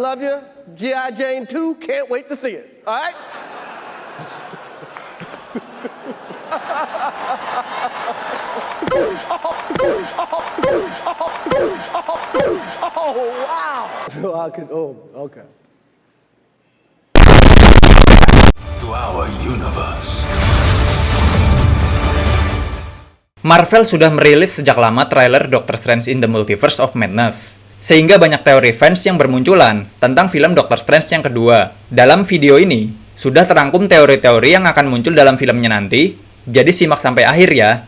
love you. G.I. Jane 2, can't wait to see it. All right? Oh, wow. Okay. To our universe. Marvel sudah merilis sejak lama trailer Doctor Strange in the Multiverse of Madness, sehingga banyak teori fans yang bermunculan tentang film Doctor Strange yang kedua. Dalam video ini, sudah terangkum teori-teori yang akan muncul dalam filmnya nanti, jadi simak sampai akhir ya.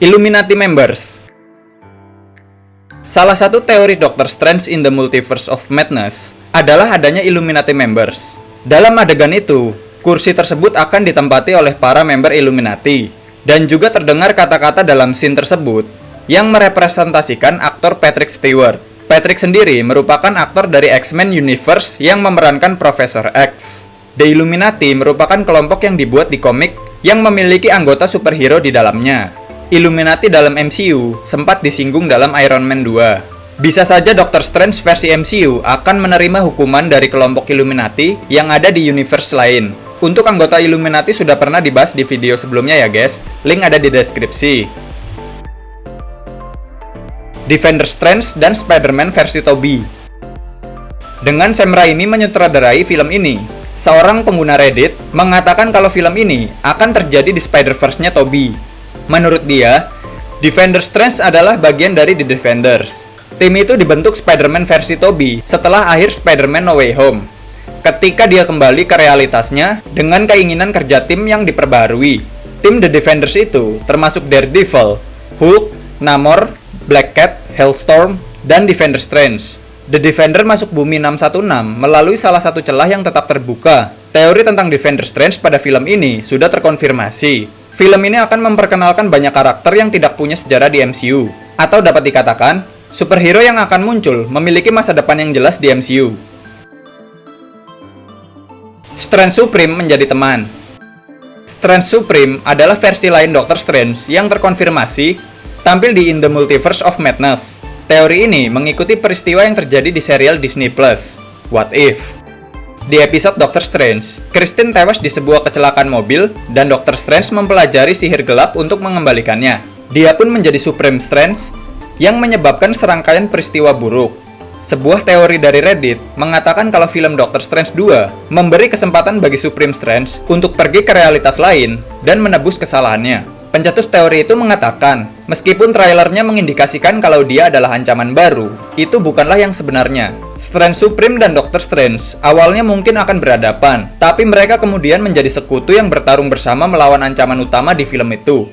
Illuminati Members. Salah satu teori Doctor Strange in the Multiverse of Madness adalah adanya Illuminati Members. Dalam adegan itu, kursi tersebut akan ditempati oleh para member Illuminati, dan juga terdengar kata-kata dalam scene tersebut yang merepresentasikan aktor Patrick Stewart. Patrick sendiri merupakan aktor dari X-Men Universe yang memerankan Profesor X. The Illuminati merupakan kelompok yang dibuat di komik yang memiliki anggota superhero di dalamnya. Illuminati dalam MCU sempat disinggung dalam Iron Man 2. Bisa saja Doctor Strange versi MCU akan menerima hukuman dari kelompok Illuminati yang ada di universe lain. Untuk anggota Illuminati sudah pernah dibahas di video sebelumnya ya guys, link ada di deskripsi. Defender Strange dan Spider-Man versi Tobey. Dengan Sam Raimi menyutradarai film ini, seorang pengguna Reddit mengatakan kalau film ini akan terjadi di Spider-Verse-nya Tobey. Menurut dia, Defender Strange adalah bagian dari The Defenders. Tim itu dibentuk Spider-Man versi Tobey setelah akhir Spider-Man No Way Home. Ketika dia kembali ke realitasnya dengan keinginan kerja tim yang diperbarui. Tim The Defenders itu termasuk Daredevil, Hulk, Namor, Black Cat, Hellstorm, dan Defender Strange. The Defender masuk bumi 616 melalui salah satu celah yang tetap terbuka. Teori tentang Defender Strange pada film ini sudah terkonfirmasi. Film ini akan memperkenalkan banyak karakter yang tidak punya sejarah di MCU. Atau dapat dikatakan, superhero yang akan muncul memiliki masa depan yang jelas di MCU. Strange Supreme menjadi teman. Strange Supreme adalah versi lain Doctor Strange yang terkonfirmasi tampil di In the Multiverse of Madness. Teori ini mengikuti peristiwa yang terjadi di serial Disney Plus, What If? Di episode Doctor Strange, Christine tewas di sebuah kecelakaan mobil dan Doctor Strange mempelajari sihir gelap untuk mengembalikannya. Dia pun menjadi Supreme Strange yang menyebabkan serangkaian peristiwa buruk. Sebuah teori dari Reddit mengatakan kalau film Doctor Strange 2 memberi kesempatan bagi Supreme Strange untuk pergi ke realitas lain dan menebus kesalahannya. Pencetus teori itu mengatakan, meskipun trailernya mengindikasikan kalau dia adalah ancaman baru, itu bukanlah yang sebenarnya. Strange Supreme dan Doctor Strange awalnya mungkin akan berhadapan, tapi mereka kemudian menjadi sekutu yang bertarung bersama melawan ancaman utama di film itu.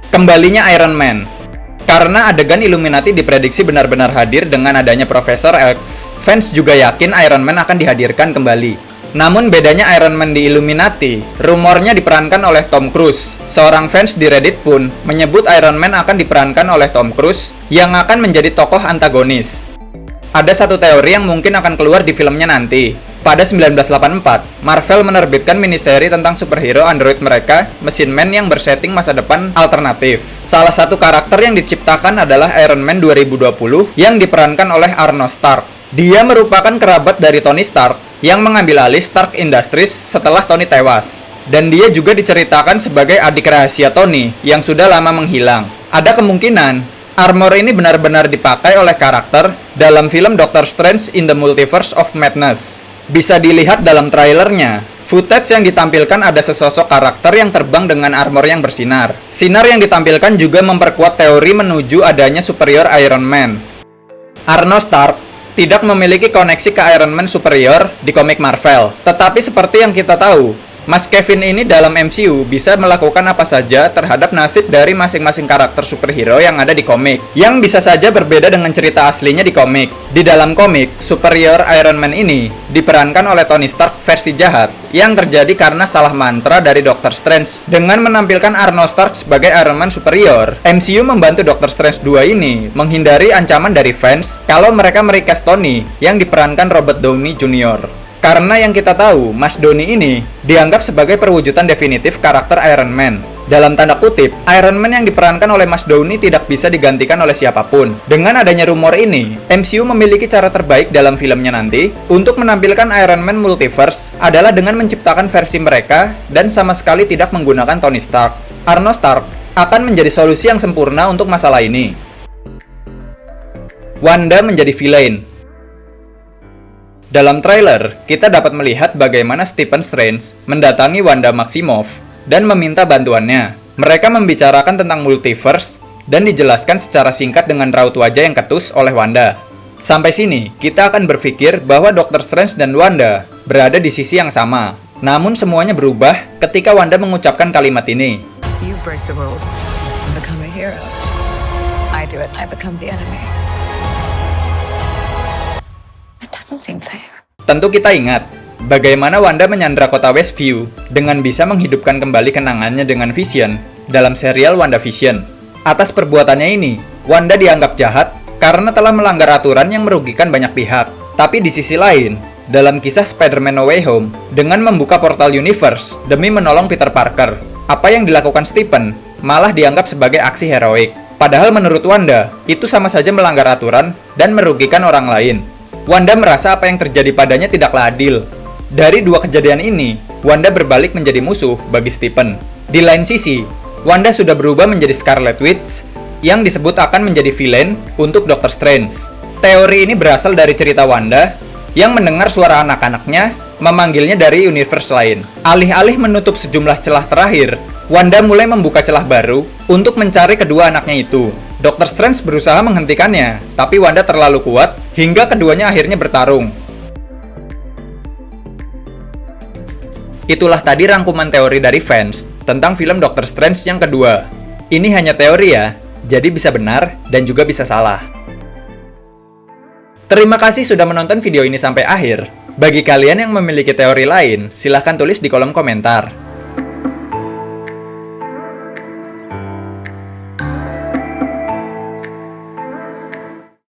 Kembalinya Iron Man. Karena adegan Illuminati diprediksi benar-benar hadir dengan adanya Profesor X, fans juga yakin Iron Man akan dihadirkan kembali. Namun bedanya Iron Man di Illuminati, rumornya diperankan oleh Tom Cruise. Seorang fans di Reddit pun menyebut Iron Man akan diperankan oleh Tom Cruise yang akan menjadi tokoh antagonis. Ada satu teori yang mungkin akan keluar di filmnya nanti. Pada 1984, Marvel menerbitkan miniseri tentang superhero android mereka, Machine Man yang bersetting masa depan alternatif. Salah satu karakter yang diciptakan adalah Iron Man 2020 yang diperankan oleh Arno Stark. Dia merupakan kerabat dari Tony Stark yang mengambil alih Stark Industries setelah Tony tewas. Dan dia juga diceritakan sebagai adik rahasia Tony yang sudah lama menghilang. Ada kemungkinan armor ini benar-benar dipakai oleh karakter dalam film Doctor Strange in the Multiverse of Madness. Bisa dilihat dalam trailernya, footage yang ditampilkan ada sesosok karakter yang terbang dengan armor yang bersinar. Sinar yang ditampilkan juga memperkuat teori menuju adanya superior Iron Man. Arno Stark tidak memiliki koneksi ke Iron Man superior di komik Marvel. Tetapi seperti yang kita tahu, Mas Kevin ini dalam MCU bisa melakukan apa saja terhadap nasib dari masing-masing karakter superhero yang ada di komik, yang bisa saja berbeda dengan cerita aslinya di komik. Di dalam komik, superior Iron Man ini diperankan oleh Tony Stark versi jahat, yang terjadi karena salah mantra dari Doctor Strange. Dengan menampilkan Arnold Stark sebagai Iron Man superior, MCU membantu Doctor Strange 2 ini menghindari ancaman dari fans kalau mereka merecast Tony yang diperankan Robert Downey Jr. Karena yang kita tahu, Mas Downey ini dianggap sebagai perwujudan definitif karakter Iron Man. Dalam tanda kutip, Iron Man yang diperankan oleh Mas Downey tidak bisa digantikan oleh siapapun. Dengan adanya rumor ini, MCU memiliki cara terbaik dalam filmnya nanti untuk menampilkan Iron Man Multiverse adalah dengan menciptakan versi mereka dan sama sekali tidak menggunakan Tony Stark. Arnold Stark akan menjadi solusi yang sempurna untuk masalah ini. Wanda menjadi villain. Dalam trailer, kita dapat melihat bagaimana Stephen Strange mendatangi Wanda Maximoff dan meminta bantuannya. Mereka membicarakan tentang multiverse dan dijelaskan secara singkat dengan raut wajah yang ketus oleh Wanda. Sampai sini, kita akan berpikir bahwa Doctor Strange dan Wanda berada di sisi yang sama. Namun semuanya berubah ketika Wanda mengucapkan kalimat ini. You break the rules to become a hero. I do it, I become the enemy. It doesn't seem fair. Tentu kita ingat bagaimana Wanda menyandra kota Westview dengan bisa menghidupkan kembali kenangannya dengan Vision dalam serial WandaVision. Atas perbuatannya ini, Wanda dianggap jahat karena telah melanggar aturan yang merugikan banyak pihak. Tapi di sisi lain, dalam kisah Spider-Man No Way Home, dengan membuka portal universe demi menolong Peter Parker, apa yang dilakukan Stephen malah dianggap sebagai aksi heroik. Padahal menurut Wanda, itu sama saja melanggar aturan dan merugikan orang lain. Wanda merasa apa yang terjadi padanya tidaklah adil. Dari dua kejadian ini, Wanda berbalik menjadi musuh bagi Stephen. Di lain sisi, Wanda sudah berubah menjadi Scarlet Witch yang disebut akan menjadi villain untuk Doctor Strange. Teori ini berasal dari cerita Wanda yang mendengar suara anak-anaknya memanggilnya dari universe lain. Alih-alih menutup sejumlah celah terakhir, Wanda mulai membuka celah baru untuk mencari kedua anaknya itu. Doctor Strange berusaha menghentikannya, tapi Wanda terlalu kuat hingga keduanya akhirnya bertarung. Itulah tadi rangkuman teori dari fans tentang film Doctor Strange yang kedua. Ini hanya teori ya, jadi bisa benar dan juga bisa salah. Terima kasih sudah menonton video ini sampai akhir. Bagi kalian yang memiliki teori lain, silahkan tulis di kolom komentar.